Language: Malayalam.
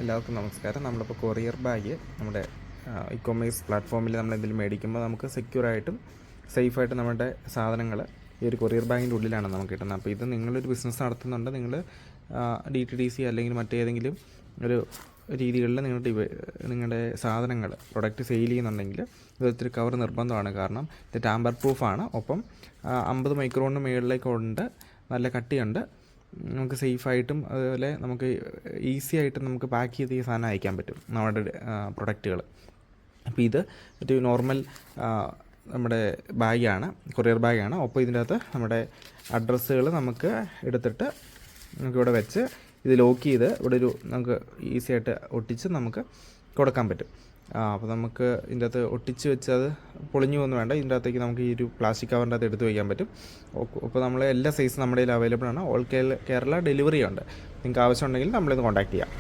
എല്ലാവർക്കും നമസ്കാരം. നമ്മളിപ്പോൾ കൊറിയർ ബാഗ് നമ്മുടെ ഇ കൊമേഴ്സ് പ്ലാറ്റ്ഫോമിൽ നമ്മൾ എന്തെങ്കിലും മേടിക്കുമ്പോൾ നമുക്ക് സെക്യൂറായിട്ടും സേഫായിട്ട് നമ്മുടെ സാധനങ്ങൾ ഈ ഒരു കൊറിയർ ബാഗിൻ്റെ ഉള്ളിലാണ് നമുക്ക് കിട്ടുന്നത്. അപ്പോൾ ഇത് നിങ്ങളൊരു ബിസിനസ് നടത്തുന്നുണ്ട്, നിങ്ങൾ DTDC അല്ലെങ്കിൽ മറ്റേതെങ്കിലും ഒരു രീതികളിൽ നിങ്ങളുടെ സാധനങ്ങൾ പ്രൊഡക്റ്റ് സെയിൽ ചെയ്യുന്നുണ്ടെങ്കിൽ ഇതൊത്തിരി കവർ നിർബന്ധമാണ്. കാരണം ഇത് ടാമ്പർ പ്രൂഫാണ്. ഒപ്പം 50 മൈക്രോണിന് മുകളിലേക്കുണ്ട്, നല്ല കട്ടിയുണ്ട്. നമുക്ക് സേഫായിട്ടും അതുപോലെ നമുക്ക് ഈസി ആയിട്ട് നമുക്ക് പാക്ക് ചെയ്ത് ഈ സാധനം അയക്കാൻ പറ്റും നമ്മുടെ പ്രൊഡക്റ്റുകൾ. അപ്പോൾ ഇത് ഒരു നോർമൽ നമ്മുടെ ബാഗാണ്, കൊറിയർ ബാഗാണ്. ഒപ്പം ഇതിൻ്റെ അകത്ത് നമ്മുടെ അഡ്രസ്സുകൾ നമുക്ക് എടുത്തിട്ട് നമുക്കിവിടെ വെച്ച് ഇത് ലോക്ക് ചെയ്ത് ഇവിടെ നമുക്ക് ഈസി ആയിട്ട് ഒട്ടിച്ച് നമുക്ക് കൊടുക്കാൻ പറ്റും. അപ്പോൾ നമുക്ക് ഇതിൻ്റെ അകത്ത് ഒട്ടിച്ച് വെച്ച് അത് പൊളിഞ്ഞു പോകുന്നു വേണ്ട. ഇതിൻ്റെ അകത്തേക്ക് നമുക്ക് ഈ ഒരു പ്ലാസ്റ്റിക് കവറിൻ്റെ അകത്ത് എടുത്ത് വയ്ക്കാൻ പറ്റും. അപ്പോൾ നമ്മൾ എല്ലാ സൈസും നമ്മുടെ കയ്യിൽ അവൈലബിൾ ആണ്. ഓൾ കേരള ഡെലിവറി ഉണ്ട്. നിങ്ങൾക്ക് ആവശ്യമുണ്ടെങ്കിൽ നമ്മളിത് കോൺടാക്ട് ചെയ്യാം.